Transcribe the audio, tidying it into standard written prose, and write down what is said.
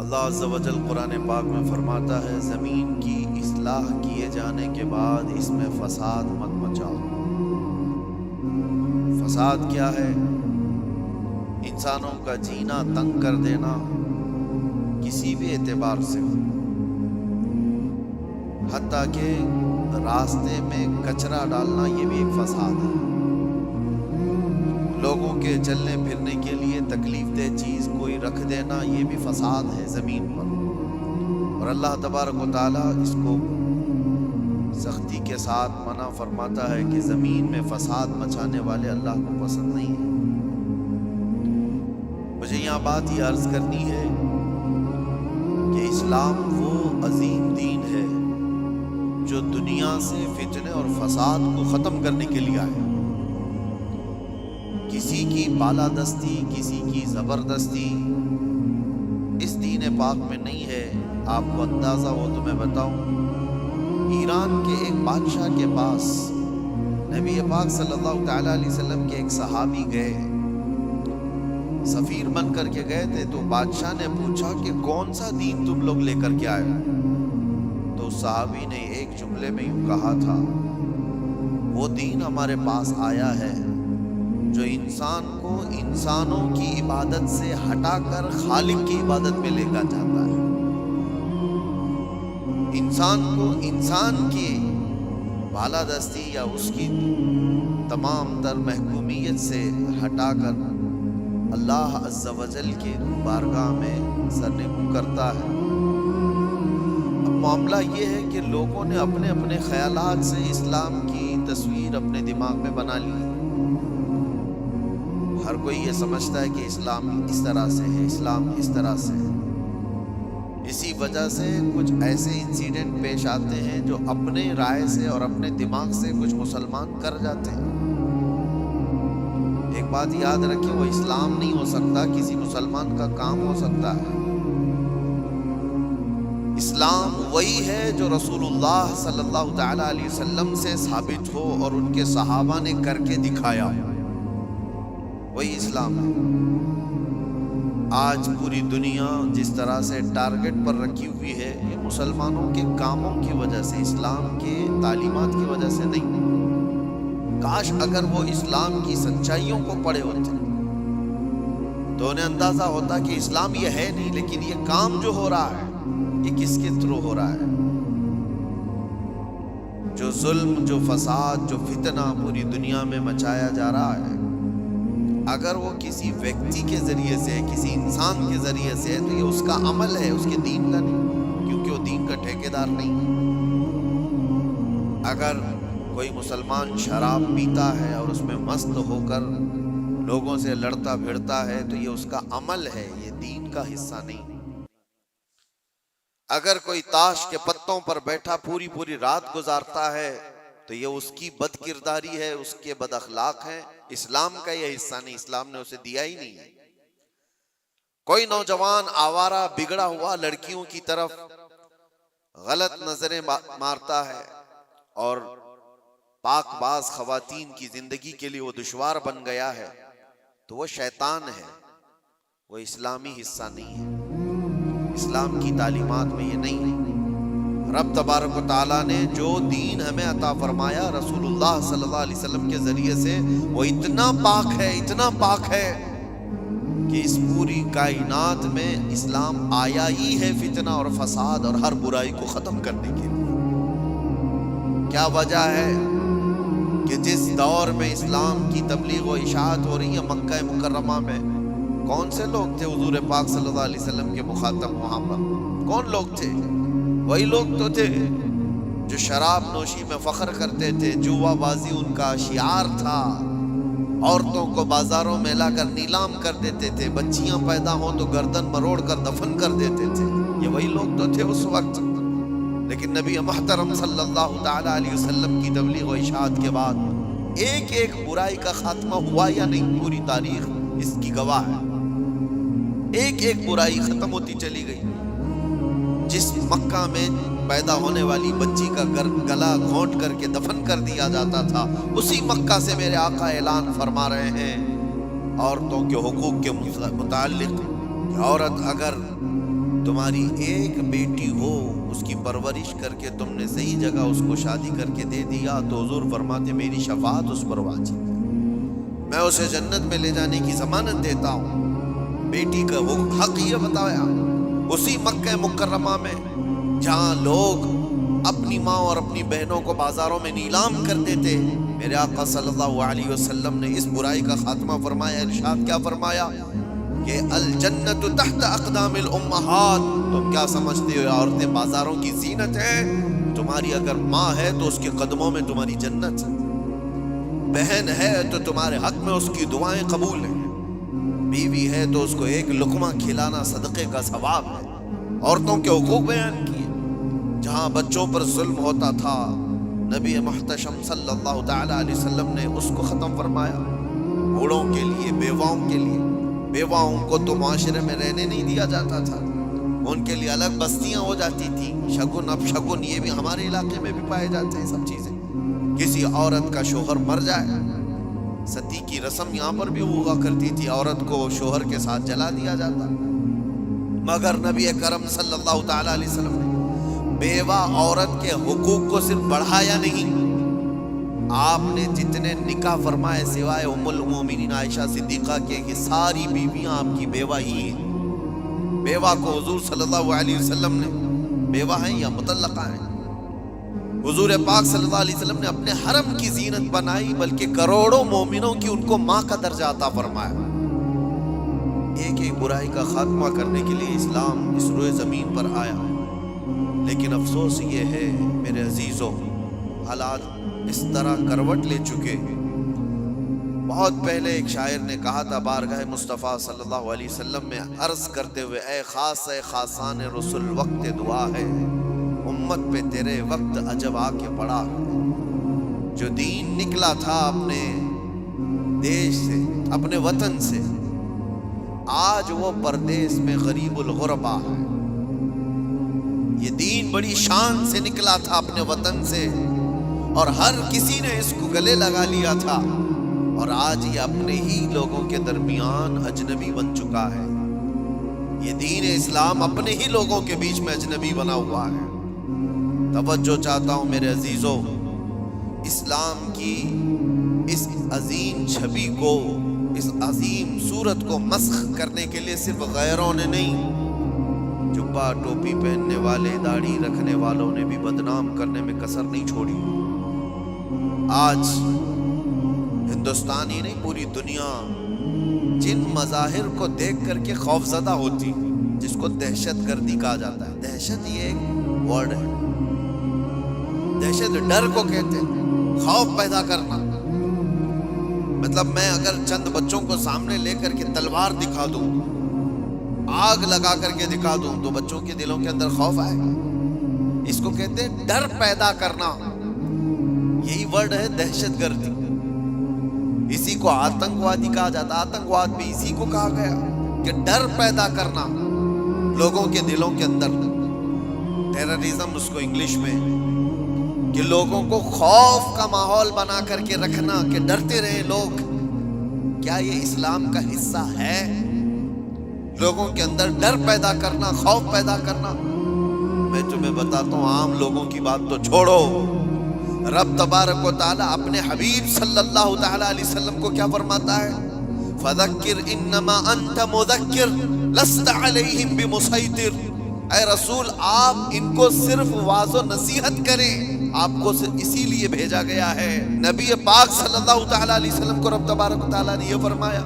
اللہ عز و جل قرآن پاک میں فرماتا ہے زمین کی اصلاح کیے جانے کے بعد اس میں فساد مت مچاؤ۔ فساد کیا ہے؟ انسانوں کا جینا تنگ کر دینا کسی بھی اعتبار سے، حتیٰ کہ راستے میں کچرا ڈالنا یہ بھی ایک فساد ہے۔ لوگوں کے چلنے پھرنے کے لیے تکلیف دہ چیز کوئی رکھ دینا یہ بھی فساد ہے زمین پر، اور اللہ تبارک و تعالیٰ اس کو سختی کے ساتھ منع فرماتا ہے کہ زمین میں فساد مچانے والے اللہ کو پسند نہیں ہے۔ مجھے یہاں بات یہ عرض کرنی ہے کہ اسلام وہ عظیم دین ہے جو دنیا سے فتنے اور فساد کو ختم کرنے کے لیے آیا۔ کسی کی بالادستی، کسی کی زبردستی اس دین پاک میں نہیں ہے۔ آپ کو اندازہ ہو تو میں بتاؤں، ایران کے ایک بادشاہ کے پاس نبی پاک صلی اللہ تعالیٰ علیہ وسلم کے ایک صحابی گئے، سفیر بن کر کے گئے تھے۔ تو بادشاہ نے پوچھا کہ کون سا دین تم لوگ لے کر کے آئے؟ تو صحابی نے ایک جملے میں یوں کہا تھا، وہ دین ہمارے پاس آیا ہے جو انسان کو انسانوں کی عبادت سے ہٹا کر خالق کی عبادت میں لے کر جاتا ہے۔ انسان کو انسان کی بالادستی یا اس کی تمام تر محکومیت سے ہٹا کر اللہ عز و جل کے بارگاہ میں سرنگوں کرتا ہے۔ اب معاملہ یہ ہے کہ لوگوں نے اپنے اپنے خیالات سے اسلام کی تصویر اپنے دماغ میں بنا لی۔ ہر کوئی یہ سمجھتا ہے کہ اسلام اس طرح سے ہے، اسلام اس طرح سے ہے۔ اسی وجہ سے کچھ ایسے انسیڈنٹ پیش آتے ہیں جو اپنے رائے سے اور اپنے دماغ سے کچھ مسلمان کر جاتے ہیں۔ ایک بات یاد رکھیں، وہ اسلام نہیں ہو سکتا، کسی مسلمان کا کام ہو سکتا ہے۔ اسلام وہی ہے جو رسول اللہ صلی اللہ تعالیٰ علیہ وسلم سے ثابت ہو اور ان کے صحابہ نے کر کے دکھایا، وہی اسلام ہے۔ آج پوری دنیا جس طرح سے ٹارگٹ پر رکھی ہوئی ہے، یہ مسلمانوں کے کاموں کی وجہ سے، اسلام کے تعلیمات کی وجہ سے نہیں۔ کاش اگر وہ اسلام کی سچائیوں کو پڑھے ہوتے تو انہیں اندازہ ہوتا کہ اسلام یہ ہے نہیں، لیکن یہ کام جو ہو رہا ہے یہ کس کے تھرو ہو رہا ہے۔ جو ظلم، جو فساد، جو فتنہ پوری دنیا میں مچایا جا رہا ہے، اگر وہ کسی ویکتی کے ذریعے سے، کسی انسان کے ذریعے سے ہے تو یہ اس کا عمل ہے، اس کے دین کا نہیں، کیونکہ وہ دین کا ٹھیکیدار نہیں ہے۔ اگر کوئی مسلمان شراب پیتا ہے اور اس میں مست ہو کر لوگوں سے لڑتا بھیڑتا ہے تو یہ اس کا عمل ہے، یہ دین کا حصہ نہیں۔ اگر کوئی تاش کے پتوں پر بیٹھا پوری پوری رات گزارتا ہے تو یہ اس کی بد کرداری ہے، اس کے بد اخلاق ہیں، اسلام کا یہ حصہ نہیں، اسلام نے اسے دیا ہی نہیں ہے۔ کوئی نوجوان آوارہ بگڑا ہوا لڑکیوں کی طرف غلط نظریں مارتا ہے اور پاک باز خواتین کی زندگی کے لیے وہ دشوار بن گیا ہے تو وہ شیطان ہے، وہ اسلامی حصہ نہیں ہے، اسلام کی تعلیمات میں یہ نہیں ہے۔ رب تبارک و تعالیٰ نے جو دین ہمیں عطا فرمایا رسول اللہ صلی اللہ علیہ وسلم کے ذریعے سے، وہ اتنا پاک ہے، اتنا پاک ہے کہ اس پوری کائنات میں اسلام آیا ہی ہے فتنہ اور فساد اور ہر برائی کو ختم کرنے کے لیے۔ کیا وجہ ہے کہ جس دور میں اسلام کی تبلیغ و اشاعت ہو رہی ہے مکہ مکرمہ میں، کون سے لوگ تھے حضور پاک صلی اللہ علیہ وسلم کے مخاطب وہاں پر؟ کون لوگ تھے؟ وہی لوگ تو تھے جو شراب نوشی میں فخر کرتے تھے، جوا بازی ان کا شعار تھا، عورتوں کو بازاروں میں لا کر نیلام کر دیتے تھے، بچیاں پیدا ہوں تو گردن مروڑ کر دفن کر دیتے تھے۔ یہ وہی لوگ تو تھے اس وقت۔ لیکن نبی محترم صلی اللہ تعالیٰ علیہ وسلم کی تبلیغ و اشاعت کے بعد ایک ایک برائی کا خاتمہ ہوا یا نہیں، پوری تاریخ اس کی گواہ ہے۔ ایک ایک برائی ختم ہوتی چلی گئی۔ جس مکہ میں پیدا ہونے والی بچی کا گلا گھونٹ کر کے دفن کر دیا جاتا تھا، اسی مکہ سے میرے آقا اعلان فرما رہے ہیں عورتوں کے حقوق کے متعلق کہ عورت اگر تمہاری ایک بیٹی ہو، اس کی پرورش کر کے تم نے صحیح جگہ اس کو شادی کر کے دے دیا تو حضور فرماتے میری شفاعت اس پر واجب ہے، میں اسے جنت میں لے جانے کی ضمانت دیتا ہوں۔ بیٹی کا حق یہ بتایا اسی مکہ مکرمہ میں جہاں لوگ اپنی ماں اور اپنی بہنوں کو بازاروں میں نیلام کرتے تھے، میرے آقا صلی اللہ علیہ وسلم نے اس برائی کا خاتمہ فرمایا۔ ارشاد کیا فرمایا کہ الجنت تحت اقدام الامہات، تم کیا سمجھتے ہو عورتیں بازاروں کی زینت ہیں؟ تمہاری اگر ماں ہے تو اس کے قدموں میں تمہاری جنت ہے، بہن ہے تو تمہارے حق میں اس کی دعائیں قبول ہیں، بیوی ہے تو اس کو ایک لقمہ کھلانا صدقے کا ثواب ہے۔ عورتوں کے حقوق بیان کیے، جہاں بچوں پر ظلم ہوتا تھا نبی محتشم صلی اللہ تعالی علیہ وسلم نے اس کو ختم فرمایا۔ بوڑھوں کے لیے، بیواؤں کے لیے، بیواؤں کو تو معاشرے میں رہنے نہیں دیا جاتا تھا، ان کے لیے الگ بستیاں ہو جاتی تھیں، شگن اب شگن یہ بھی ہمارے علاقے میں بھی پائے جاتے ہیں سب چیزیں۔ کسی عورت کا شوہر مر جائے، ستی کی رسم یہاں پر بھی ہوا کرتی تھی، عورت کو شوہر کے ساتھ جلا دیا جاتا، مگر نبی کرم صلی اللہ تعالی علیہ وسلم نے بیوہ عورت کے حقوق کو صرف بڑھایا نہیں، آپ نے جتنے نکاح فرمائے سوائے ام المومنین عائشہ صدیقہ کے کہ ساری بیویاں آپ کی بیوہ ہی ہیں۔ بیوہ کو حضور صلی اللہ علیہ وسلم نے بیوہ ہیں یا مطلقہ ہیں، حضور پاک صلی اللہ علیہ وسلم نے اپنے حرم کی زینت بنائی، بلکہ کروڑوں مومنوں کی ان کو ماں کا درجہ عطا فرمایا۔ ایک ایک برائی کا خاتمہ کرنے کے لیے اسلام اس روئے زمین پر آیا، لیکن افسوس یہ ہے میرے عزیزوں، حالات اس طرح کروٹ لے چکے۔ بہت پہلے ایک شاعر نے کہا تھا بارگاہ مصطفیٰ صلی اللہ علیہ وسلم میں عرض کرتے ہوئے، اے خاص خاصان رسول وقت دعا ہے، امت پہ تیرے وقت عجب آ کے پڑا ہے۔ جو دین نکلا تھا اپنے دیش سے، اپنے وطن سے، آج وہ پردیس میں غریب الغربا ہے۔ یہ دین بڑی شان سے نکلا تھا اپنے وطن سے اور ہر کسی نے اس کو گلے لگا لیا تھا، اور آج یہ اپنے ہی لوگوں کے درمیان اجنبی بن چکا ہے۔ یہ دین اسلام اپنے ہی لوگوں کے بیچ میں اجنبی بنا ہوا ہے۔ توجہ چاہتا ہوں میرے عزیزوں، اسلام کی اس عظیم چھبی کو، اس عظیم صورت کو مسخ کرنے کے لیے صرف غیروں نے نہیں، جبہ ٹوپی پہننے والے، داڑھی رکھنے والوں نے بھی بدنام کرنے میں کسر نہیں چھوڑی۔ آج ہندوستان ہی نہیں پوری دنیا جن مظاہر کو دیکھ کر کے خوفزدہ ہوتی، جس کو دہشت گردی کہا جاتا ہے۔ دہشت یہ ایک ورڈ ہے، دہشت ڈر کو کہتے ہیں، خوف پیدا کرنا۔ مطلب میں اگر چند بچوں کو سامنے لے کر کے تلوار دکھا دوں، آگ لگا کر کے دکھا دوں تو بچوں کے دلوں کے اندر خوف آئے گا۔ اس کو کہتے ہیں ڈر پیدا کرنا، یہی ورڈ ہے دہشت گردی۔ اسی کو آتنکوادی کہا جاتا ہے، آتنکواد بھی اسی کو کہا گیا کہ ڈر پیدا کرنا لوگوں کے دلوں کے اندر، ٹیررزم اس کو انگلش میں، کہ لوگوں کو خوف کا ماحول بنا کر کے رکھنا کہ ڈرتے رہے لوگ۔ کیا یہ اسلام کا حصہ ہے؟ لوگوں کے اندر ڈر پیدا کرنا، خوف پیدا کرنا۔ میں تمہیں بتاتا ہوں، عام لوگوں کی بات تو چھوڑو، رب تبارک و تعالی اپنے حبیب صلی اللہ تعالی علیہ وسلم کو کیا فرماتا ہے؟ فَذَكِّرْ إِنَّمَا أَنْتَ مُذَكِّرْ لَسْتَ عَلَيْهِمْ بِمُسَيْطِرْ۔ اے رسول آپ ان کو صرف واعظ و نصیحت کریں، آپ کو اسی لیے بھیجا گیا ہے۔ نبی پاک صلی اللہ تعالی علیہ وسلم کو رب تبارک و تعالی نے یہ فرمایا۔